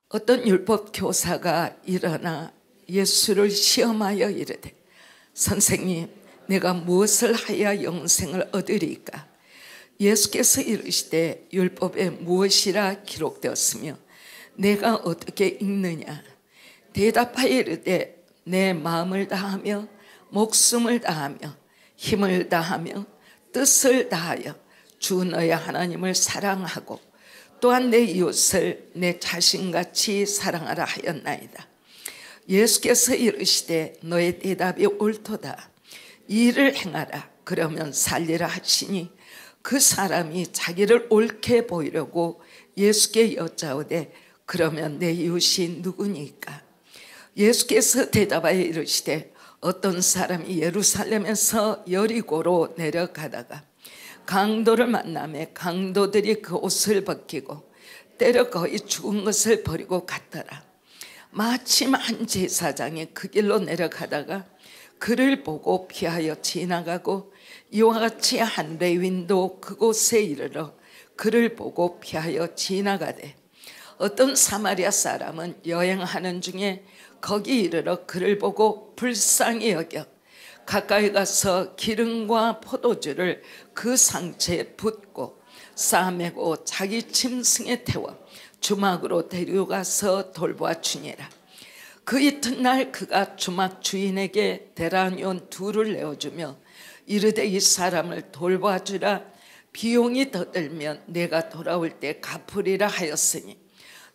어떤 율법 교사가 일어나 예수를 시험하여 이르되, 선생님, 내가 무엇을 하여야 영생을 얻으리까? 예수께서 이르시되, 율법에 무엇이라 기록되었으며 내가 어떻게 읽느냐? 대답하여 이르되, 내 마음을 다하며 목숨을 다하며 힘을 다하며 뜻을 다하여 주 너의 하나님을 사랑하고 또한 내 이웃을 내 자신같이 사랑하라 하였나이다. 예수께서 이르시되, 너의 대답이 옳도다. 이 일을 행하라, 그러면 살리라 하시니, 그 사람이 자기를 옳게 보이려고 예수께 여짜오되, 그러면 내 이웃이 누구니까? 예수께서 대답하여 이르시되, 어떤 사람이 예루살렘에서 여리고로 내려가다가 강도를 만나매 강도들이 그 옷을 벗기고 때려 거의 죽은 것을 버리고 갔더라. 마침 한 제사장이 그 길로 내려가다가 그를 보고 피하여 지나가고, 이와 같이 한 레위인도 그곳에 이르러 그를 보고 피하여 지나가되, 어떤 사마리아 사람은 여행하는 중에 거기 이르러 그를 보고 불쌍히 여겨 가까이 가서 기름과 포도주를 그 상체에 붓고 싸매고 자기 짐승에 태워 주막으로 데려가서 돌보아 주니라. 그 이튿날 그가 주막 주인에게 데라니온 둘을 내어주며 이르되, 이 사람을 돌보아 주라. 비용이 더 들면 내가 돌아올 때 갚으리라 하였으니,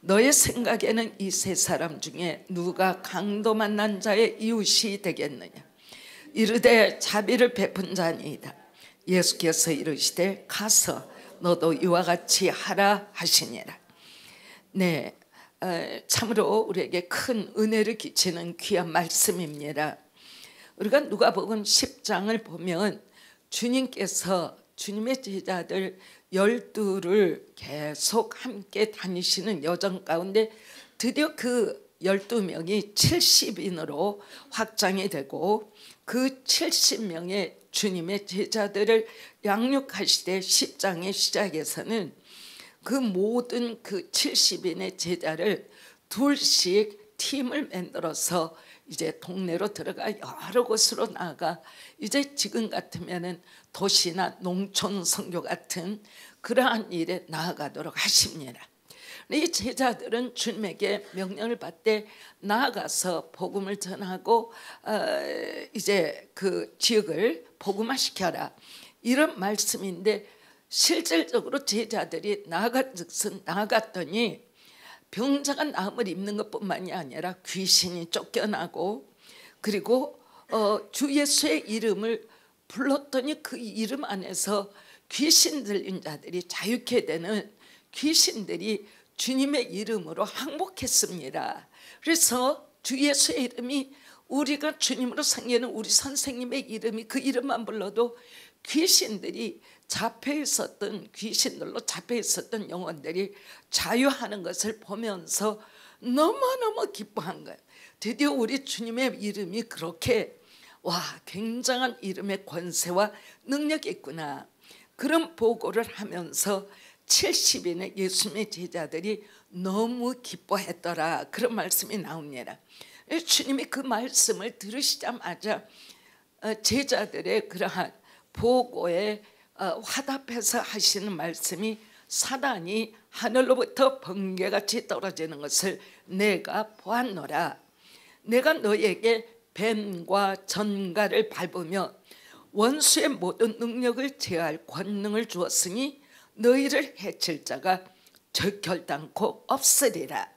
너의 생각에는 이 세 사람 중에 누가 강도 만난 자의 이웃이 되겠느냐? 이르되, 자비를 베푼 자니이다. 예수께서 이르시되, 가서 너도 이와 같이 하라 하시니라. 네, 참으로 우리에게 큰 은혜를 끼치는 귀한 말씀입니다. 우리가 누가복음 10장을 보면 주님께서 주님의 제자들 12를 계속 함께 다니시는 여정 가운데 드디어 그 12명이 70인으로 확장이 되고, 그 70명의 주님의 제자들을 양육하시되 10장의 시작에서는 그 모든 그 70인의 제자를 둘씩 팀을 만들어서 이제 동네로 들어가 여러 곳으로 나아가, 이제 지금 같으면은 도시나 농촌 선교 같은 그러한 일에 나아가도록 하십니다. 이 제자들은 주님에게 명령을 받되 나아가서 복음을 전하고 이제 그 지역을 복음화시켜라, 이런 말씀인데, 실질적으로 제자들이 나아갔더니 병자가 나음을 입는 것뿐만이 아니라 귀신이 쫓겨나고, 그리고 주 예수의 이름을 불렀더니 그 이름 안에서 귀신 들린 자들이 자유케 되는, 귀신들이 주님의 이름으로 항복했습니다. 그래서 주 예수의 이름이, 우리가 주님으로 섬기는 우리 선생님의 이름이, 그 이름만 불러도 귀신들이 귀신들로 잡혀 있었던 영혼들이 자유하는 것을 보면서 너무너무 기뻐한 거예요. 드디어 우리 주님의 이름이 그렇게 굉장한 이름의 권세와 능력이 있구나. 그런 보고를 하면서 70인의 예수님의 제자들이 너무 기뻐했더라, 그런 말씀이 나옵니다. 주님이 그 말씀을 들으시자마자 제자들의 그러한 보고에 화답해서 하시는 말씀이, 사단이 하늘로부터 번개같이 떨어지는 것을 내가 보았노라. 내가 너에게 뱀과 전갈을 밟으며 원수의 모든 능력을 제할 권능을 주었으니 너희를 해칠 자가 결단코 없으리라.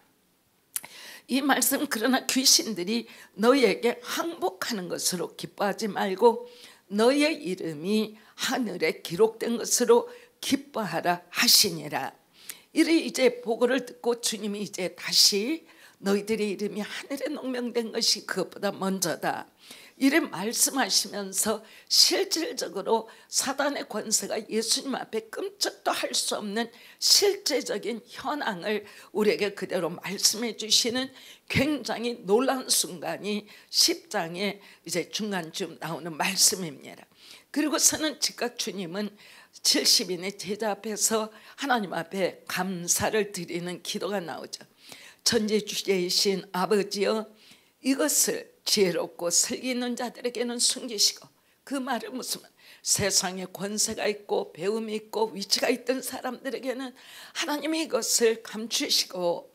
이 말씀, 그러나 귀신들이 너희에게 항복하는 것으로 기뻐하지 말고 너희의 이름이 하늘에 기록된 것으로 기뻐하라 하시니라. 이를 이제 보고를 듣고 주님이 이제 다시 너희들의 이름이 하늘에 농명된 것이 그것보다 먼저다, 이래 말씀하시면서 실질적으로 사단의 권세가 예수님 앞에 끔찍도 할 수 없는 실제적인 현황을 우리에게 그대로 말씀해 주시는 굉장히 놀라운 순간이 10장의 이제 중간쯤 나오는 말씀입니다. 그리고서는 즉각 주님은 70인의 제자 앞에서 하나님 앞에 감사를 드리는 기도가 나오죠. 천지주제이신 아버지여, 이것을 지혜롭고 슬기 있는 자들에게는 숨기시고, 그 말은 무슨 말? 세상에 권세가 있고 배움이 있고 위치가 있던 사람들에게는 하나님이 이것을 감추시고,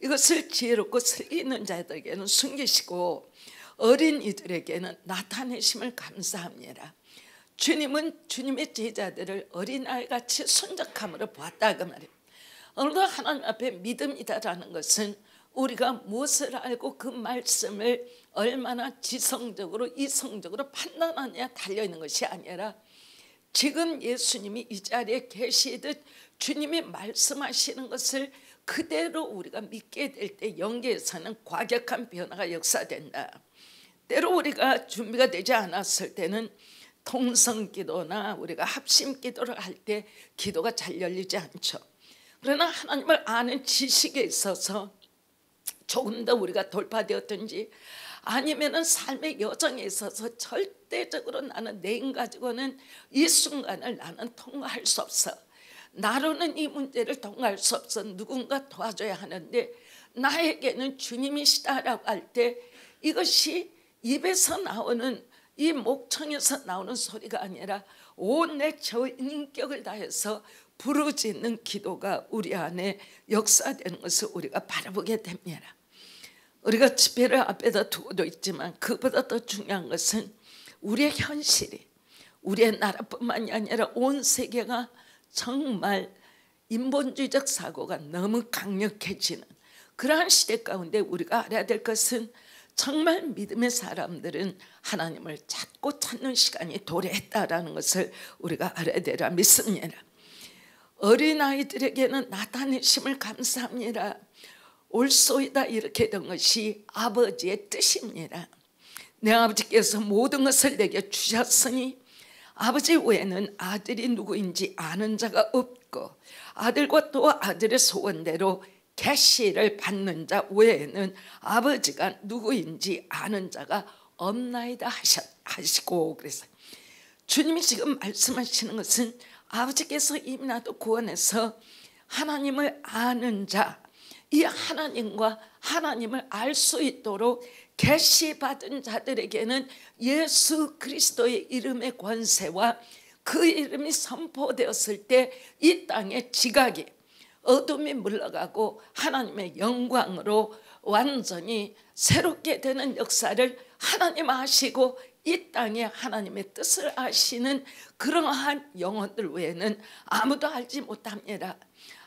이것을 지혜롭고 슬기 있는 자들에게는 숨기시고, 어린이들에게는 나타내심을 감사합니다. 주님은 주님의 제자들을 어린아이같이 순적함으로 보았다, 그 말이에요. 오늘도 하나님 앞에 믿음이다라는 것은 우리가 무엇을 알고 그 말씀을 얼마나 지성적으로 이성적으로 판단하느냐 달려있는 것이 아니라, 지금 예수님이 이 자리에 계시듯 주님이 말씀하시는 것을 그대로 우리가 믿게 될 때 영계에서는 과격한 변화가 역사된다. 때로 우리가 준비가 되지 않았을 때는 통성기도나 우리가 합심기도를 할 때 기도가 잘 열리지 않죠. 그러나 하나님을 아는 지식에 있어서 조금 더 우리가 돌파되었든지, 아니면은 삶의 여정에 있어서 절대적으로 나는 내 힘 가지고는 이 순간을 나는 통과할 수 없어, 나로는 이 문제를 통과할 수 없어, 누군가 도와줘야 하는데 나에게는 주님이시다라고 할 때, 이것이 입에서 나오는 이 목청에서 나오는 소리가 아니라 온 내 전인격을 다해서 부르짖는 기도가 우리 안에 역사되는 것을 우리가 바라보게 됩니다. 우리가 집회를 앞에다 두고도 있지만, 그보다 더 중요한 것은 우리의 현실이, 우리의 나라뿐만이 아니라 온 세계가 정말 인본주의적 사고가 너무 강력해지는 그러한 시대 가운데 우리가 알아야 될 것은, 정말 믿음의 사람들은 하나님을 찾고 찾는 시간이 도래했다라는 것을 우리가 알아야 되라 믿습니다. 어린아이들에게는 나타내심을 감사합니다. 올소이다 이렇게 된 것이 아버지의 뜻입니다. 내 아버지께서 모든 것을 내게 주셨으니 아버지 외에는 아들이 누구인지 아는 자가 없고, 아들과 또 아들의 소원대로 계시를 받는 자 외에는 아버지가 누구인지 아는 자가 없나이다 하시고, 그래서 주님이 지금 말씀하시는 것은 아버지께서 이미 나도 구원해서 하나님을 아는 자, 이 하나님과 하나님을 알 수 있도록 계시받은 자들에게는 예수 그리스도의 이름의 권세와 그 이름이 선포되었을 때 이 땅의 지각이, 어둠이 물러가고 하나님의 영광으로 완전히 새롭게 되는 역사를 하나님 아시고 이 땅에 하나님의 뜻을 아시는 그러한 영혼들 외에는 아무도 알지 못합니다.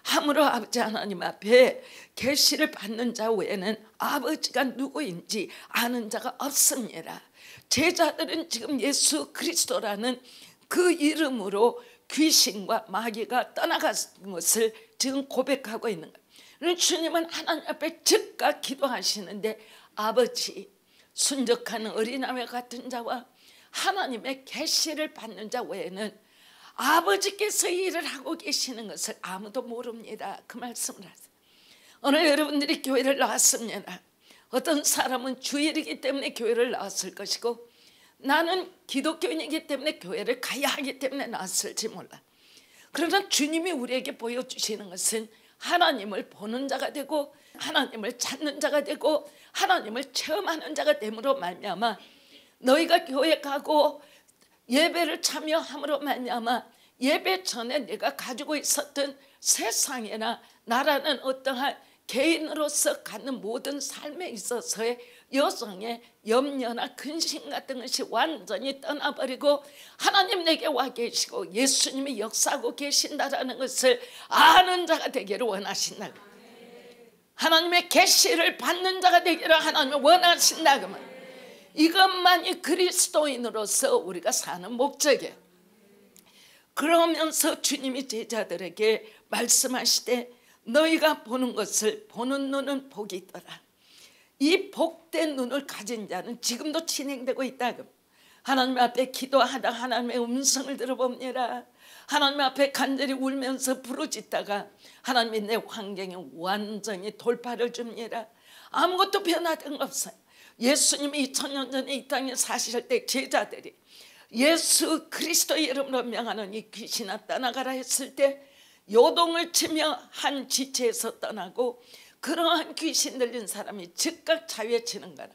함으로 아버지 하나님 앞에 계시를 받는 자 외에는 아버지가 누구인지 아는 자가 없습니다. 제자들은 지금 예수 그리스도라는 그 이름으로 귀신과 마귀가 떠나간 것을 지금 고백하고 있는 거예요. 주님은 하나님 앞에 즉각 기도하시는데, 아버지, 순적하는 어린아이 같은 자와 하나님의 계시를 받는 자 외에는 아버지께서 일을 하고 계시는 것을 아무도 모릅니다. 그 말씀을 하세요. 오늘 여러분들이 교회를 나왔습니다. 어떤 사람은 주일이기 때문에 교회를 나왔을 것이고, 나는 기독교인이기 때문에 교회를 가야 하기 때문에 나왔을지 몰라. 그러나 주님이 우리에게 보여주시는 것은 하나님을 보는 자가 되고 하나님을 찾는 자가 되고 하나님을 체험하는 자가 됨으로 말미암아, 너희가 교회 가고 예배를 참여함으로 말미암아 예배 전에 내가 가지고 있었던 세상이나 나라는 어떠한 개인으로서 갖는 모든 삶에 있어서의 여성의 염려나 근심 같은 것이 완전히 떠나버리고 하나님 내게 와 계시고 예수님이 역사하고 계신다라는 것을 아는 자가 되기를 원하신다. 하나님의 계시를 받는 자가 되기를 하나님이 원하신다. 이것만이 그리스도인으로서 우리가 사는 목적이에요. 그러면서 주님이 제자들에게 말씀하시되, 너희가 보는 것을 보는 눈은 복이 있더라. 이 복된 눈을 가진 자는 지금도 진행되고 있다. 하나님 앞에 기도하다 하나님의 음성을 들어봅니다. 하나님 앞에 간절히 울면서 부르짖다가 하나님이 내 환경에 완전히 돌파를 줍니다. 아무것도 변화된 거 없어요. 예수님이 2000년 전에 이 땅에 사실 때 제자들이 예수 그리스도의 이름으로 명하는 이 귀신아 떠나가라 했을 때 요동을 치며 한 지체에서 떠나고 그러한 귀신 들린 사람이 즉각 자유해지는 거라.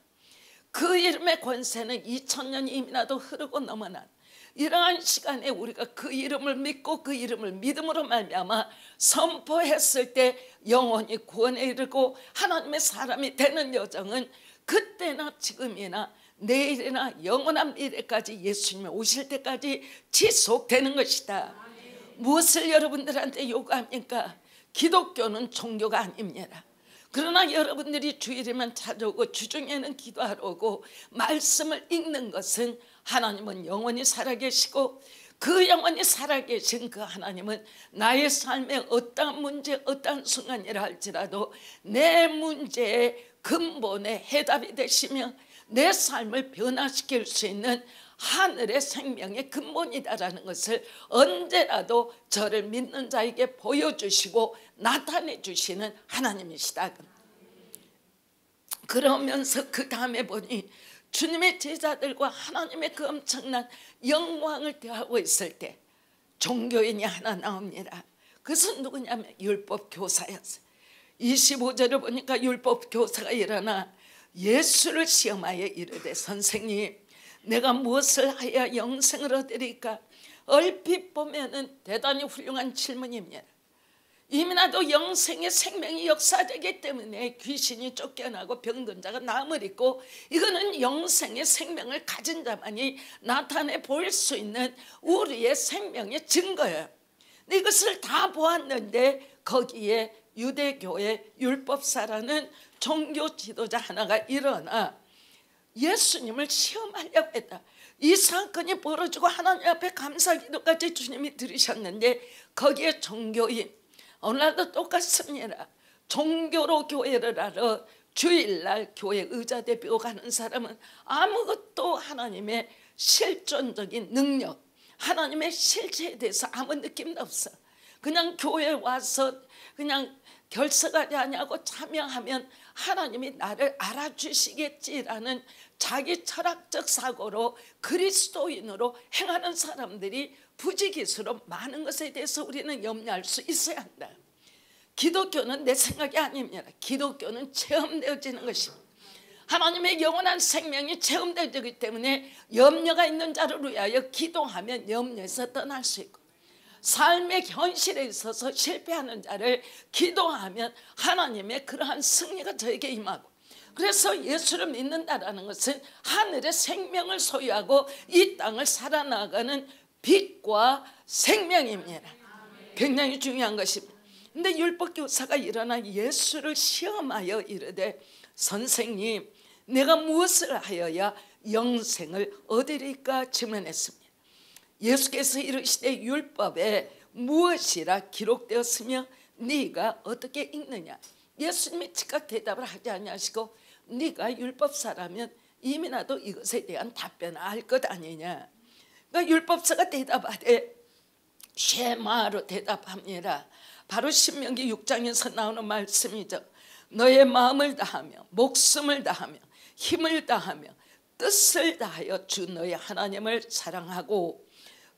그 이름의 권세는 2000년이 이미나도 흐르고 넘어난 이러한 시간에 우리가 그 이름을 믿고 그 이름을 믿음으로 말미암아 선포했을 때 영원히 구원에 이르고 하나님의 사람이 되는 여정은 그때나 지금이나 내일이나 영원한 미래까지 예수님이 오실 때까지 지속되는 것이다. 무엇을 여러분들한테 요구합니까? 기독교는 종교가 아닙니다. 그러나 여러분들이 주일이면 찾아오고 주중에는 기도하러 오고 말씀을 읽는 것은 하나님은 영원히 살아계시고 그 영원히 살아계신 그 하나님은 나의 삶에 어떠한 문제 어떠한 순간이라 할지라도 내 문제의 근본의 해답이 되시며 내 삶을 변화시킬 수 있는 하늘의 생명의 근본이다라는 것을 언제라도 저를 믿는 자에게 보여주시고 나타내 주시는 하나님이시다. 그러면서 그 다음에 보니 주님의 제자들과 하나님의 그 엄청난 영광을 대하고 있을 때 종교인이 하나 나옵니다. 그것은 누구냐면 율법 교사였어요. 25절을 보니까 율법 교사가 일어나 예수를 시험하여 이르되 선생님 내가 무엇을 하여 영생을 얻으리까? 얼핏 보면은 대단히 훌륭한 질문입니다. 이미나도 영생의 생명이 역사되기 때문에 귀신이 쫓겨나고 병든 자가 나음을 입고 이거는 영생의 생명을 가진 자만이 나타내 보일 수 있는 우리의 생명의 증거예요. 이것을 다 보았는데 거기에 유대교의 율법사라는 종교 지도자 하나가 일어나 예수님을 시험하려고 했다. 이 사건이 벌어지고 하나님 앞에 감사기도까지 주님이 들으셨는데 거기에 종교인 오늘도 똑같습니다. 종교로 교회를 하러 주일날 교회 의자대표 가는 사람은 아무것도 하나님의 실존적인 능력 하나님의 실체에 대해서 아무 느낌도 없어. 그냥 교회에 와서 그냥 결석하지 아니하고 참여하면 하나님이 나를 알아주시겠지라는 자기 철학적 사고로 그리스도인으로 행하는 사람들이 부지기수로 많은 것에 대해서 우리는 염려할 수 있어야 한다. 기독교는 내 생각이 아닙니다. 기독교는 체험되어지는 것입니다. 하나님의 영원한 생명이 체험되어지기 때문에 염려가 있는 자를 위하여 기도하면 염려에서 떠날 수 있고 삶의 현실에 있어서 실패하는 자를 기도하면 하나님의 그러한 승리가 저에게 임하고 그래서 예수를 믿는다는 것은 하늘의 생명을 소유하고 이 땅을 살아나가는 빛과 생명입니다. 굉장히 중요한 것입니다. 그런데 율법교사가 일어나 예수를 시험하여 이르되 선생님 내가 무엇을 하여야 영생을 얻으리까 질문했습니다. 예수께서 이르시되 율법에 무엇이라 기록되었으며 네가 어떻게 읽느냐. 예수님이 즉각 대답을 하지 아니하시고 네가 율법사라면 이미 나도 이것에 대한 답변을 알 것 아니냐. 그러니까 율법사가 대답하되 쉐마로 대답합니다. 바로 신명기 6장에서 나오는 말씀이죠. 너의 마음을 다하며 목숨을 다하며 힘을 다하며 뜻을 다하여 주 너의 하나님을 사랑하고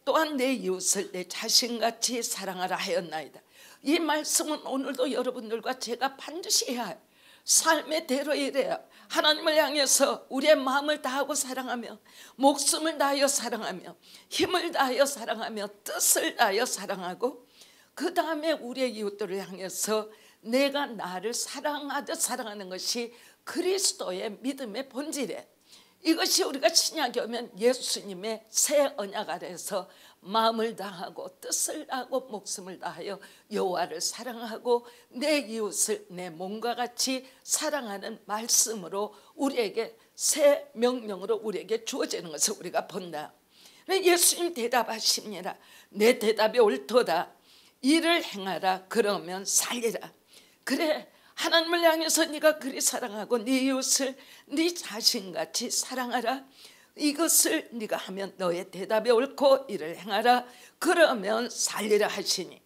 또한 내 이웃을 내 자신같이 사랑하라 하였나이다. 이 말씀은 오늘도 여러분들과 제가 반드시 해야 해요. 삶의 대로 이래요. 하나님을 향해서 우리의 마음을 다하고 사랑하며 목숨을 다하여 사랑하며 힘을 다하여 사랑하며 뜻을 다하여 사랑하고 그 다음에 우리의 이웃들을 향해서 내가 나를 사랑하듯 사랑하는 것이 그리스도의 믿음의 본질이에요. 이것이 우리가 신약에 오면 예수님의 새 언약 아래서 마음을 다하고 뜻을 다하고 목숨을 다하여 여호와를 사랑하고 내 이웃을 내 몸과 같이 사랑하는 말씀으로 우리에게 새 명령으로 우리에게 주어지는 것을 우리가 본다. 예수님 대답하십니다. 내 대답이 옳도다. 이를 행하라 그러면 살리라. 그래 하나님을 향해서 네가 그리 사랑하고 네 이웃을 네 자신같이 사랑하라. 이것을 네가 하면 너의 대답이 옳고 이를 행하라 그러면 살리라 하시니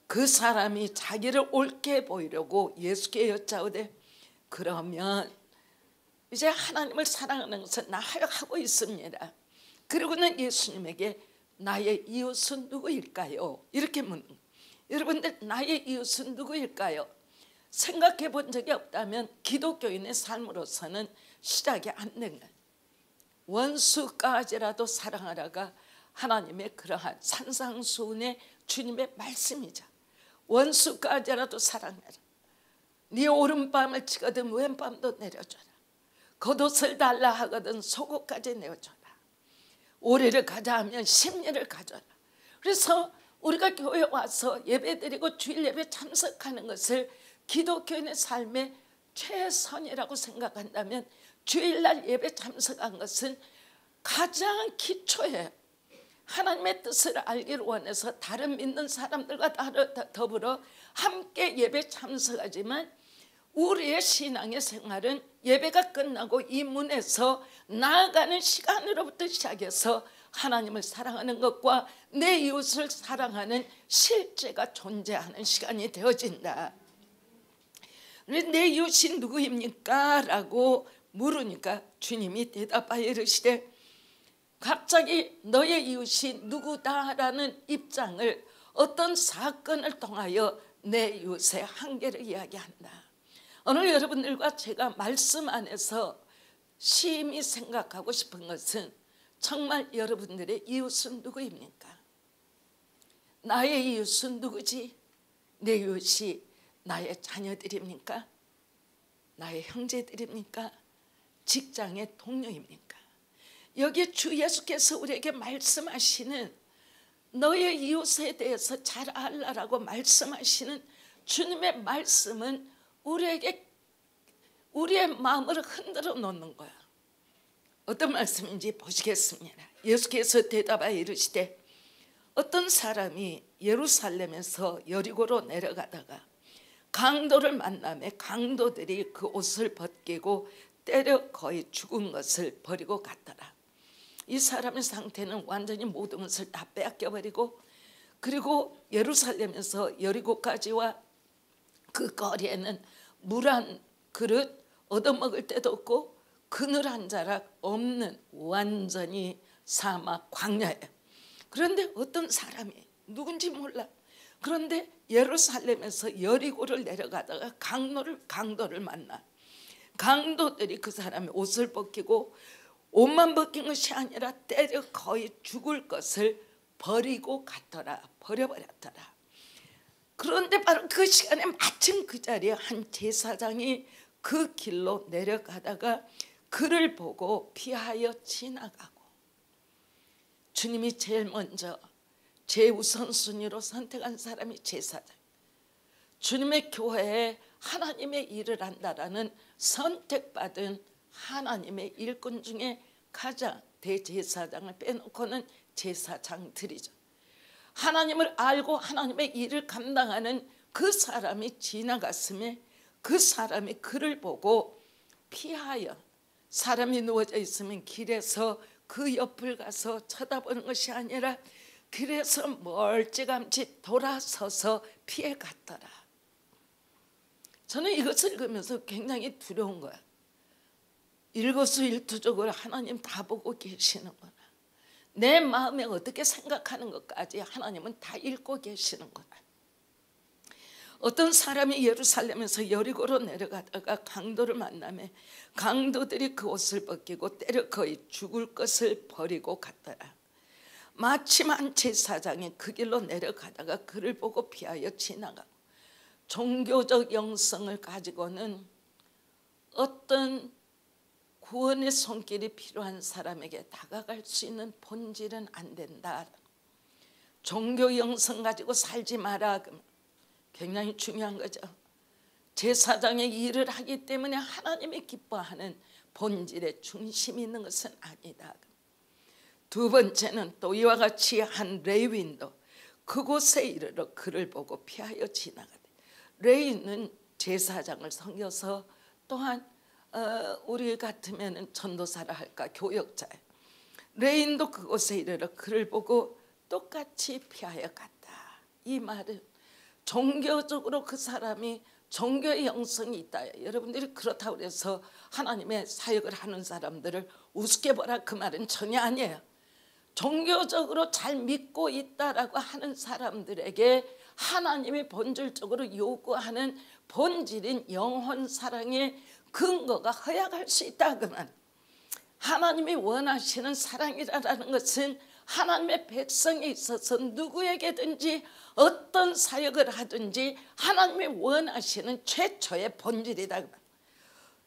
그 사람이 자기를 옳게 보이려고 예수께 여짜오되 그러면 이제 하나님을 사랑하는 것은 나 하고 있습니다. 그리고는 예수님에게 나의 이웃은 누구일까요? 이렇게 묻는 거예요. 여러분들 나의 이웃은 누구일까요? 생각해 본 적이 없다면 기독교인의 삶으로서는 시작이 안 된 거예요. 원수까지라도 사랑하라가 하나님의 그러한 산상수훈의 주님의 말씀이죠. 원수까지라도 사랑하라. 네 오른밤을 치거든 왼밤도 내려줘라. 겉옷을 달라 하거든 속옷까지 내어줘라. 오리를 가자 하면 십리를 가져라. 그래서 우리가 교회 와서 예배드리고 주일 예배 참석하는 것을 기독교인의 삶의 최선이라고 생각한다면 주일날 예배 참석한 것은 가장 기초예요. 하나님의 뜻을 알기를 원해서 다른 믿는 사람들과 더불어 함께 예배 참석하지만 우리의 신앙의 생활은 예배가 끝나고 이 문에서 나아가는 시간으로부터 시작해서 하나님을 사랑하는 것과 내 이웃을 사랑하는 실제가 존재하는 시간이 되어진다. 내 이웃이 누구입니까? 라고 물으니까 주님이 대답하여 이르시되 갑자기 너의 이웃이 누구다라는 입장을 어떤 사건을 통하여 내 이웃의 한계를 이야기한다. 오늘 여러분들과 제가 말씀 안에서 심히 생각하고 싶은 것은 정말 여러분들의 이웃은 누구입니까? 나의 이웃은 누구지? 내 이웃이 나의 자녀들입니까? 나의 형제들입니까? 직장의 동료입니까? 여기 주 예수께서 우리에게 말씀하시는 너의 이웃에 대해서 잘 알라라고 말씀하시는 주님의 말씀은 우리에게 우리의 마음을 흔들어 놓는 거야. 어떤 말씀인지 보시겠습니다. 예수께서 대답하여 이르시되 어떤 사람이 예루살렘에서 여리고로 내려가다가 강도를 만나매 강도들이 그 옷을 벗기고 때려 거의 죽은 것을 버리고 갔더라. 이 사람의 상태는 완전히 모든 것을 다 빼앗겨버리고 그리고 예루살렘에서 여리고까지와 그 거리에는 물 한 그릇 얻어먹을 데도 없고 그늘 한 자락 없는 완전히 사막 광야예요. 그런데 어떤 사람이 누군지 몰라. 그런데 예루살렘에서 여리고를 내려가다가 강도를 만나. 강도들이 그 사람의 옷을 벗기고 옷만 벗긴 것이 아니라 때려 거의 죽을 것을 버리고 갔더라. 버려버렸더라. 그런데 바로 그 시간에 마침 그 자리에 한 제사장이 그 길로 내려가다가 그를 보고 피하여 지나가고 주님이 제일 먼저 제우선순위로 선택한 사람이 제사장. 주님의 교회에 하나님의 일을 한다라는 선택받은 하나님의 일꾼 중에 가장 대제사장을 빼놓고는 제사장들이죠. 하나님을 알고 하나님의 일을 감당하는 그 사람이 지나갔음에 그 사람이 그를 보고 피하여 사람이 누워져 있으면 길에서 그 옆을 가서 쳐다보는 것이 아니라 길에서 멀찌감치 돌아서서 피해갔더라. 저는 이것을 읽으면서 굉장히 두려운 거야. 일거수일투족을 하나님 다 보고 계시는구나. 내 마음에 어떻게 생각하는 것까지 하나님은 다 읽고 계시는구나. 어떤 사람이 예루살렘에서 여리고로 내려가다가 강도를 만나매 강도들이 그 옷을 벗기고 때려 거의 죽을 것을 버리고 갔더라. 마침 한 제사장이 그 길로 내려가다가 그를 보고 피하여 지나가고 종교적 영성을 가지고는 어떤 구원의 손길이 필요한 사람에게 다가갈 수 있는 본질은 안 된다. 종교 영성 가지고 살지 마라. 굉장히 중요한 거죠. 제사장의 일을 하기 때문에 하나님이 기뻐하는 본질의 중심이 있는 것은 아니다. 두 번째는 또 이와 같이 한 레위인도 그곳에 이르러 그를 보고 피하여 지나가되, 레위인은 제사장을 섬겨서 또한 우리 같으면 전도사라 할까 교역자예요. 레위인도 그곳에 이르러 그를 보고 똑같이 피하여 갔다. 이 말은 종교적으로 그 사람이 종교의 영성이 있다. 여러분들이 그렇다고 해서 하나님의 사역을 하는 사람들을 우습게 보라 그 말은 전혀 아니에요. 종교적으로 잘 믿고 있다라고 하는 사람들에게 하나님이 본질적으로 요구하는 본질인 영혼 사랑의 근거가 허약할 수 있다 그 말. 하나님이 원하시는 사랑이라는 것은 하나님의 백성에 있어서 누구에게든지 어떤 사역을 하든지 하나님이 원하시는 최초의 본질이다 그 말.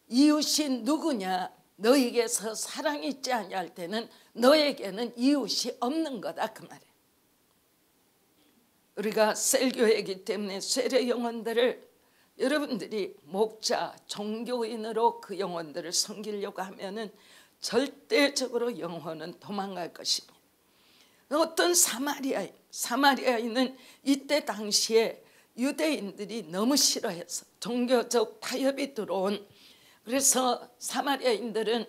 이웃이 누구냐? 너에게서 사랑이 있지 아니할 때는 너에게는 이웃이 없는 거다 그 말이에요. 우리가 셀교회이기 때문에 셀의 영혼들을 여러분들이 목자, 종교인으로 그 영혼들을 섬기려고 하면은 절대적으로 영혼은 도망갈 것입니다. 어떤 사마리아인은 이때 당시에 유대인들이 너무 싫어해서 종교적 타협이 들어온, 그래서 사마리아인들은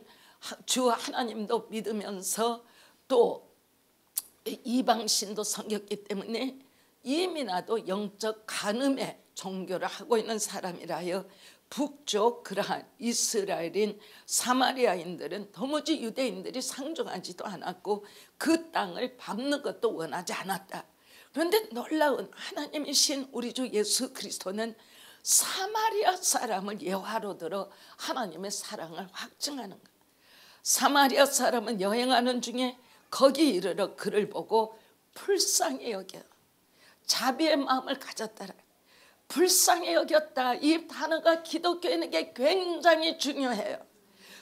주 하나님도 믿으면서 또 이방신도 섬겼기 때문에 이민아도 영적 간음의 종교를 하고 있는 사람이라여 북쪽 그러한 이스라엘인 사마리아인들은 도무지 유대인들이 상종하지도 않았고 그 땅을 밟는 것도 원하지 않았다. 그런데 놀라운 하나님이신 우리 주 예수 그리스도는 사마리아 사람을 예화로 들어 하나님의 사랑을 확증하는 거예요. 사마리아 사람은 여행하는 중에 거기 이르러 그를 보고 불쌍히 여겨 자비의 마음을 가졌더라. 불쌍히 여겼다. 이 단어가 기독교인에게 굉장히 중요해요.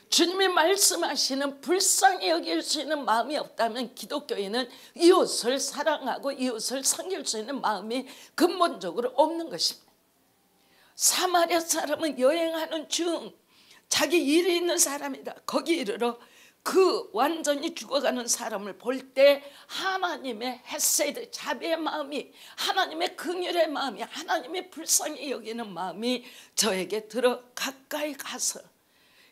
주님이 말씀하시는 불쌍히 여길 수 있는 마음이 없다면 기독교인은 이웃을 사랑하고 이웃을 섬길 수 있는 마음이 근본적으로 없는 것입니다. 사마리아 사람은 여행하는 중 자기 일이 있는 사람이다. 거기 이르러 그 완전히 죽어가는 사람을 볼 때 하나님의 헤세드, 자비의 마음이, 하나님의 긍휼의 마음이, 하나님의 불쌍히 여기는 마음이 저에게 들어 가까이 가서,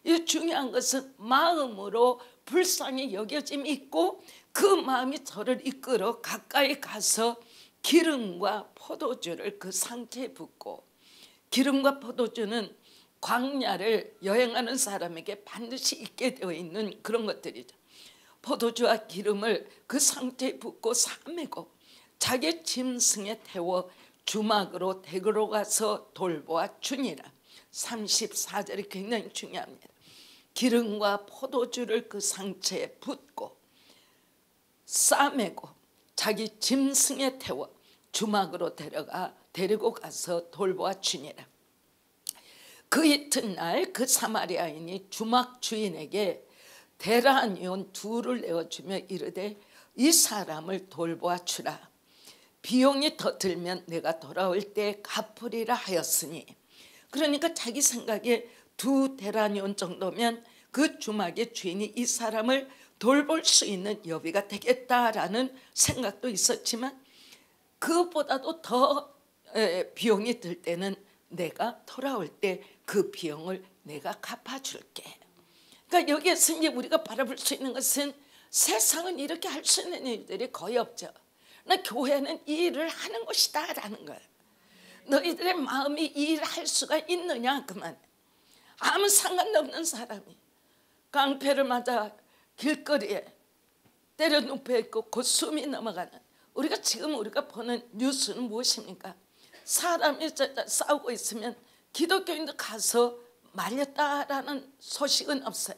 이 중요한 것은 마음으로 불쌍히 여겨짐이 있고 그 마음이 저를 이끌어 가까이 가서 기름과 포도주를 그 상체에 붓고, 기름과 포도주는 광야를 여행하는 사람에게 반드시 있게 되어 있는 그런 것들이죠. 포도주와 기름을 그 상태에 붓고 싸매고 자기 짐승에 태워 주막으로 댁으로 가서 돌보아 주니라. 34절이 굉장히 중요합니다. 기름과 포도주를 그 상체에 붓고 싸매고 자기 짐승에 태워 주막으로 데리고 가서 돌보아 주니라. 그 이튿날 그 사마리아인이 주막 주인에게 데라니온 둘을 내어주며 이르되 이 사람을 돌보아 주라. 비용이 더 들면 내가 돌아올 때 갚으리라 하였으니, 그러니까 자기 생각에 2데라니온 정도면 그 주막의 주인이 이 사람을 돌볼 수 있는 여비가 되겠다라는 생각도 있었지만 그것보다도 더 비용이 들 때는 내가 돌아올 때 그 비용을 내가 갚아줄게. 그러니까 여기에서 이제 우리가 바라볼 수 있는 것은 세상은 이렇게 할 수 있는 일들이 거의 없죠. 그러나 교회는 이 일을 하는 곳이다 라는 거예요. 너희들의 마음이 이 일을 할 수가 있느냐 그만. 아무 상관도 없는 사람이 깡패를 맞아 길거리에 때려 눕혀 있고 곧 숨이 넘어가는, 우리가 보는 뉴스는 무엇입니까? 사람이 싸우고 있으면 기독교인도 가서 말렸다라는 소식은 없어요.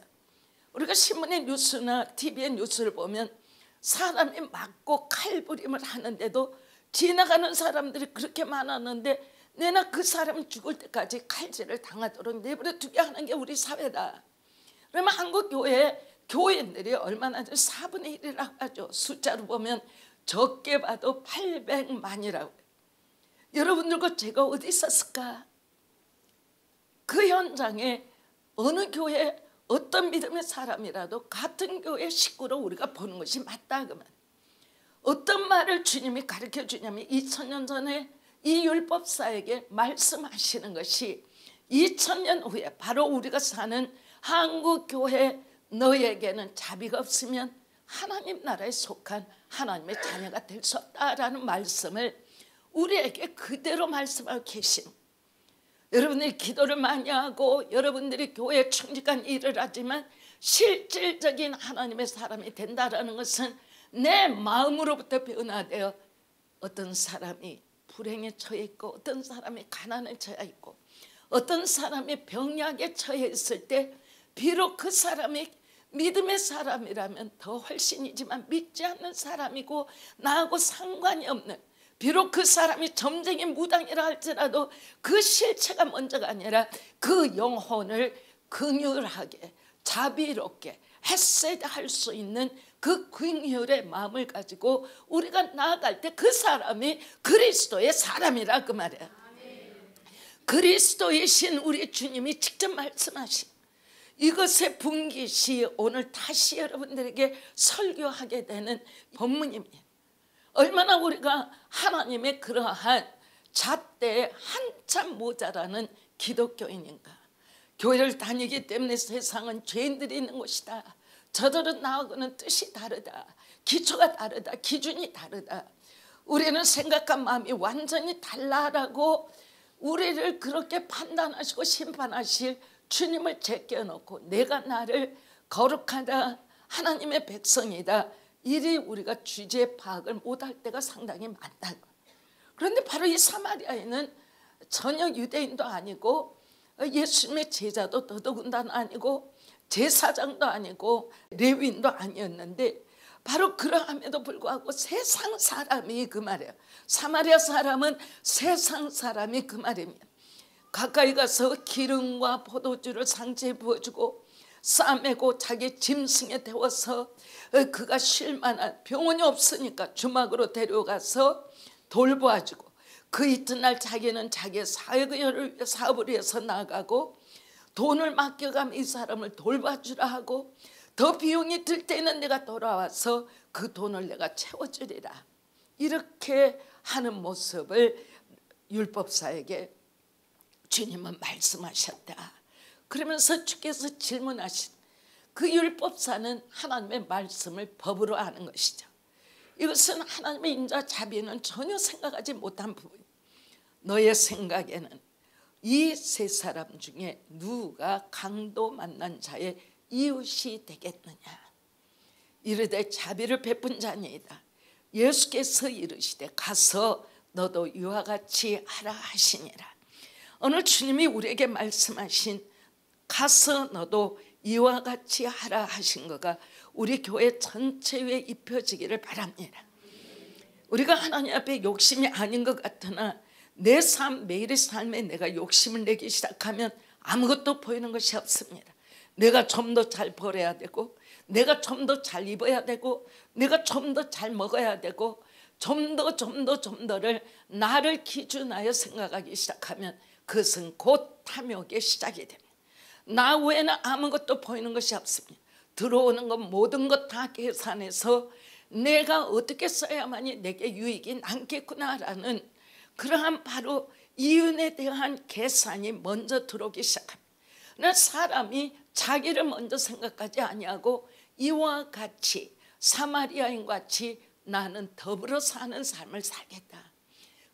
우리가 신문의 뉴스나 TV의 뉴스를 보면 사람이 맞고 칼부림을 하는데도 지나가는 사람들이 그렇게 많았는데 내나 그 사람 죽을 때까지 칼질을 당하도록 내버려 두게 하는 게 우리 사회다. 그러면 한국 교인들이 얼마나 4분의 1이라고 하죠. 숫자로 보면 적게 봐도 800만이라고. 여러분들과 제가 어디 있었을까? 그 현장에 어느 교회 어떤 믿음의 사람이라도 같은 교회 식구로 우리가 보는 것이 맞다 그만. 어떤 말을 주님이 가르쳐 주냐면 2000년 전에 이 율법사에게 말씀하시는 것이 2000년 후에 바로 우리가 사는 한국 교회, 너에게는 자비가 없으면 하나님 나라에 속한 하나님의 자녀가 될 수 없다라는 말씀을 우리에게 그대로 말씀하고 계신, 여러분들이 기도를 많이 하고 여러분들이 교회에 충직한 일을 하지만 실질적인 하나님의 사람이 된다는 것은 내 마음으로부터 변화되어 어떤 사람이 불행에 처해 있고 어떤 사람이 가난에 처해 있고 어떤 사람이 병약에 처해 있을 때 비록 그 사람이 믿음의 사람이라면 더 훨씬이지만 믿지 않는 사람이고 나하고 상관이 없는, 비록 그 사람이 점쟁이 무당이라 할지라도 그 실체가 먼저가 아니라 그 영혼을 긍휼하게 자비롭게 헤세드할 수 있는 그 긍휼의 마음을 가지고 우리가 나아갈 때 그 사람이 그리스도의 사람이라 그 말이야. 그리스도이신 우리 주님이 직접 말씀하신 이것의 분깃이 오늘 다시 여러분들에게 설교하게 되는 본문입니다. 얼마나 우리가 하나님의 그러한 잣대에 한참 모자라는 기독교인인가. 교회를 다니기 때문에 세상은 죄인들이 있는 곳이다, 저들은 나하고는 뜻이 다르다, 기초가 다르다, 기준이 다르다, 우리는 생각한 마음이 완전히 달라라고 우리를 그렇게 판단하시고 심판하실 주님을 제껴놓고 내가 나를 거룩하다, 하나님의 백성이다, 이리 우리가 주제 파악을 못할 때가 상당히 많다. 그런데 바로 이 사마리아인은 전혀 유대인도 아니고 예수님의 제자도 더더군다나 아니고 제사장도 아니고 레위인도 아니었는데 바로 그러함에도 불구하고 세상 사람이 그 말이에요. 사마리아 사람은 세상 사람이 그 말입니다. 가까이 가서 기름과 포도주를 상체에 부어주고 싸매고 자기 짐승에 태워서 그가 쉴 만한 병원이 없으니까 주막으로 데려가서 돌보아주고, 그 이튿날 자기는 자기의 사업을 위해서 나가고 돈을 맡겨가면 이 사람을 돌봐주라 하고 더 비용이 들 때는 내가 돌아와서 그 돈을 내가 채워주리라, 이렇게 하는 모습을 율법사에게 주님은 말씀하셨다. 그러면서 주께서 질문하신 그 율법사는 하나님의 말씀을 법으로 아는 것이죠. 이것은 하나님의 인자 자비는 전혀 생각하지 못한 부분. 너의 생각에는 이 세 사람 중에 누가 강도 만난 자의 이웃이 되겠느냐. 이르되 자비를 베푼 자니이다. 예수께서 이르시되 가서 너도 이와 같이 하라 하시니라. 오늘 주님이 우리에게 말씀하신 가서 너도 이와 같이 하라 하신 거가 우리 교회 전체에 입혀지기를 바랍니다. 우리가 하나님 앞에 욕심이 아닌 것 같으나 내 삶, 매일의 삶에 내가 욕심을 내기 시작하면 아무것도 보이는 것이 없습니다. 내가 좀 더 잘 벌어야 되고, 내가 좀 더 잘 입어야 되고, 내가 좀 더 잘 먹어야 되고, 좀 더를 나를 기준하여 생각하기 시작하면 그것은 곧 탐욕의 시작이 됩니다. 나 외에는 아무것도 보이는 것이 없습니다. 들어오는 것 모든 것 다 계산해서 내가 어떻게 써야만이 내게 유익이 남겠구나라는 그러한 바로 이윤에 대한 계산이 먼저 들어오기 시작합니다. 그러나 사람이 자기를 먼저 생각하지 아니하고 이와 같이 사마리아인 같이 나는 더불어 사는 삶을 살겠다.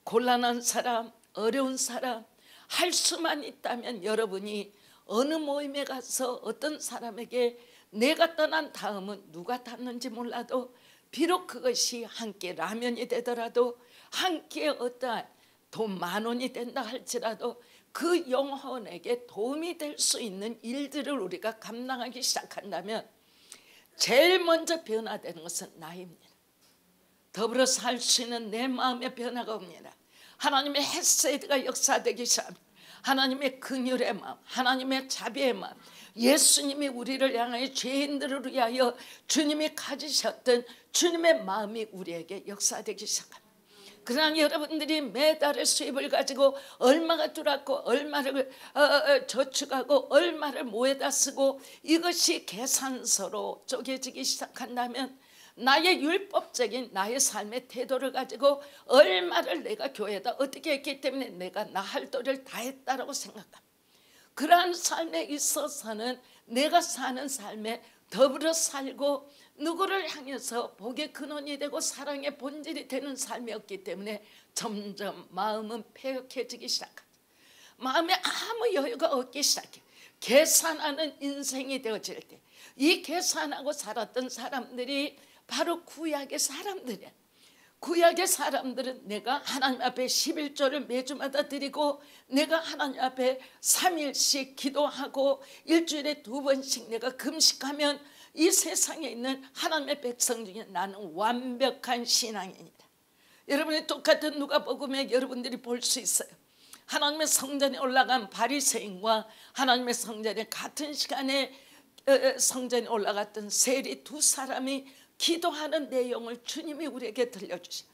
곤란한 사람, 어려운 사람, 할 수만 있다면 여러분이 어느 모임에 가서 어떤 사람에게 내가 떠난 다음은 누가 탔는지 몰라도 비록 그것이 한 끼 라면이 되더라도 한 끼에 어떠한 돈 10,000원이 된다 할지라도 그 영혼에게 도움이 될 수 있는 일들을 우리가 감당하기 시작한다면 제일 먼저 변화되는 것은 나입니다. 더불어 살 수 있는 내 마음의 변화가 옵니다. 하나님의 헤세드가 역사되기 시작합니다. 하나님의 긍휼의 마음, 하나님의 자비의 마음, 예수님이 우리를 향하여 죄인들을 위하여 주님이 가지셨던 주님의 마음이 우리에게 역사되기 시작합니다. 그러나 여러분들이 매달의 수입을 가지고 얼마가 들어왔고 얼마를 저축하고 얼마를 모에다 쓰고 이것이 계산서로 쪼개지기 시작한다면 나의 율법적인 나의 삶의 태도를 가지고 얼마를 내가 교회에다 어떻게 했기 때문에 내가 나 할 도리를 다 했다라고 생각합니다. 그러한 삶에 있어서는 내가 사는 삶에 더불어 살고 누구를 향해서 복의 근원이 되고 사랑의 본질이 되는 삶이었기 때문에 점점 마음은 패역해지기 시작합니다. 마음에 아무 여유가 없기 시작해. 계산하는 인생이 되어질 때 이 계산하고 살았던 사람들이 바로 구약의 사람들이야. 구약의 사람들은 내가 하나님 앞에 11조를 매주마다 드리고 내가 하나님 앞에 3일씩 기도하고 일주일에 2번씩 내가 금식하면 이 세상에 있는 하나님의 백성 중에 나는 완벽한 신앙인이다. 여러분이 똑같은 누가복음에 여러분들이 볼 수 있어요. 하나님의 성전에 올라간 바리새인과 하나님의 성전에 같은 시간에 성전에 올라갔던 세리 두 사람이 기도하는 내용을 주님이 우리에게 들려주셔요.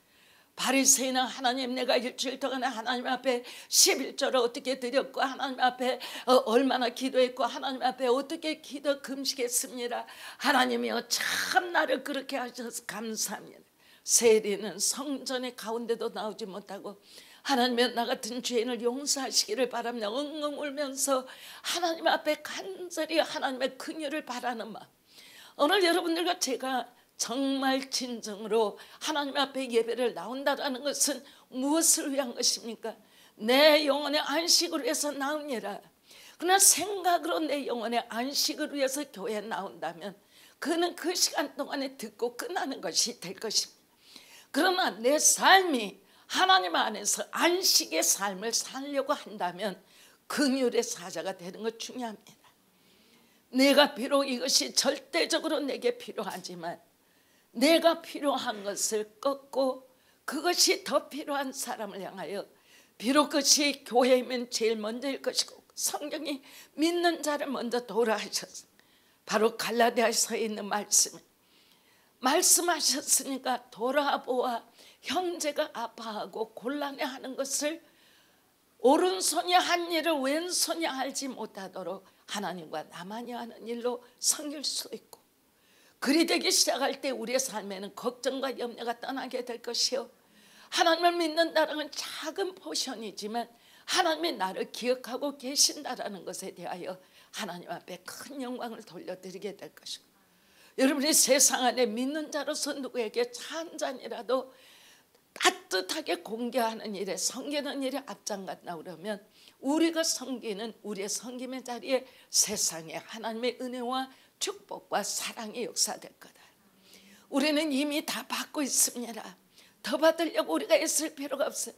바리새인은 하나님 내가 일주일 동안에 하나님 앞에 11조를 어떻게 드렸고 하나님 앞에 얼마나 기도했고 하나님 앞에 어떻게 기도 금식했습니다. 하나님이여 참 나를 그렇게 하셔서 감사합니다. 세리는 성전의 가운데도 나오지 못하고 하나님의 나 같은 죄인을 용서하시기를 바라며 엉엉 울면서 하나님 앞에 간절히 하나님의 긍휼을 바라는 마음. 오늘 여러분들과 제가 정말 진정으로 하나님 앞에 예배를 나온다는 것은 무엇을 위한 것입니까? 내 영혼의 안식을 위해서 나오니라. 그러나 생각으로 내 영혼의 안식을 위해서 교회에 나온다면 그는 그 시간 동안에 듣고 끝나는 것이 될 것입니다. 그러나 내 삶이 하나님 안에서 안식의 삶을 살려고 한다면 긍휼의 사자가 되는 것 중요합니다. 내가 비록 이것이 절대적으로 내게 필요하지만 내가 필요한 것을 꺾고 그것이 더 필요한 사람을 향하여 비록 그것이 교회이면 제일 먼저일 것이고 성경이 믿는 자를 먼저 도우라 하셨어. 바로 갈라디아서에 있는 말씀하셨으니까 돌아보아 형제가 아파하고 곤란해하는 것을 오른손이 한 일을 왼손이 알지 못하도록 하나님과 나만이 하는 일로 섬길 수 있고 그리 되기 시작할 때 우리의 삶에는 걱정과 염려가 떠나게 될 것이요 하나님을 믿는다는 작은 포션이지만 하나님이 나를 기억하고 계신다라는 것에 대하여 하나님 앞에 큰 영광을 돌려드리게 될 것이고 여러분이 세상 안에 믿는 자로서 누구에게 차 한 잔이라도 따뜻하게 공개하는 일에 섬기는 일에 앞장갔다 그러면 우리가 섬기는 우리의 섬김의 자리에 세상에 하나님의 은혜와 축복과 사랑의 역사될 거다. 우리는 이미 다 받고 있습니다. 더 받으려고 우리가 애쓸 필요가 없어요.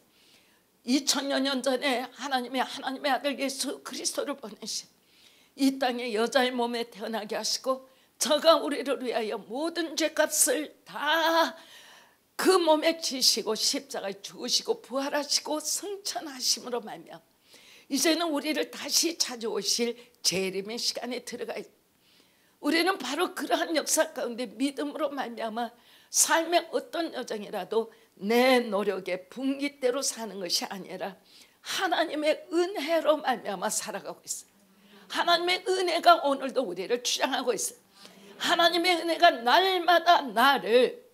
2000여 년 전에 하나님의 아들 예수 그리스도를 보내신 이 땅에 여자의 몸에 태어나게 하시고 저가 우리를 위하여 모든 죄값을 다 그 몸에 지시고 십자가에 죽으시고 부활하시고 승천하심으로 말미암아 이제는 우리를 다시 찾아오실 재림의 시간에 들어가 있습니다. 우리는 바로 그러한 역사 가운데 믿음으로 말미암아 삶의 어떤 여정이라도 내 노력의 분기대로 사는 것이 아니라 하나님의 은혜로 말미암아 살아가고 있어요. 하나님의 은혜가 오늘도 우리를 주장하고 있어요. 하나님의 은혜가 날마다 나를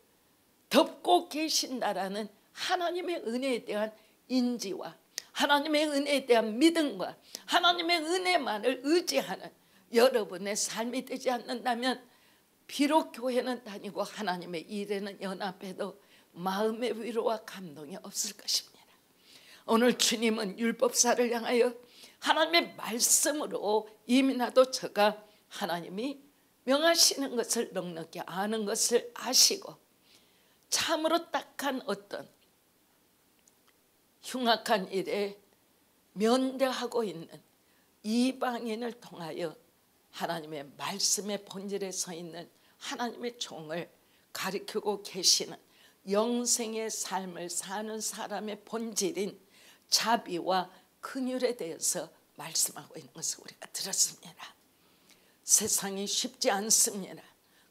덮고 계신다라는 하나님의 은혜에 대한 인지와 하나님의 은혜에 대한 믿음과 하나님의 은혜만을 의지하는 여러분의 삶이 되지 않는다면 비록 교회는 다니고 하나님의 일에는 연합해도 마음의 위로와 감동이 없을 것입니다. 오늘 주님은 율법사를 향하여 하나님의 말씀으로 이미 나도 저가 하나님이 명하시는 것을 넉넉히 아는 것을 아시고 참으로 딱한 어떤 흉악한 일에 면대하고 있는 이방인을 통하여 하나님의 말씀의 본질에 서 있는 하나님의 종을 가리키고 계시는 영생의 삶을 사는 사람의 본질인 자비와 긍휼에 대해서 말씀하고 있는 것을 우리가 들었습니다. 세상이 쉽지 않습니다.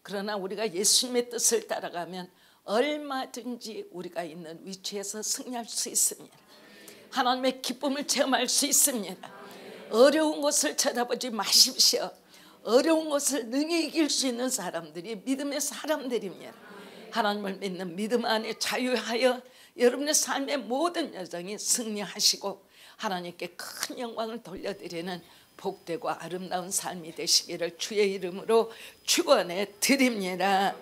그러나 우리가 예수님의 뜻을 따라가면 얼마든지 우리가 있는 위치에서 승리할 수 있습니다. 하나님의 기쁨을 체험할 수 있습니다. 어려운 것을 쳐다보지 마십시오. 어려운 것을 능히 이길 수 있는 사람들이 믿음의 사람들입니다. 하나님을 믿는 믿음 안에 자유하여 여러분의 삶의 모든 여정이 승리하시고 하나님께 큰 영광을 돌려드리는 복되고 아름다운 삶이 되시기를 주의 이름으로 축원해 드립니다.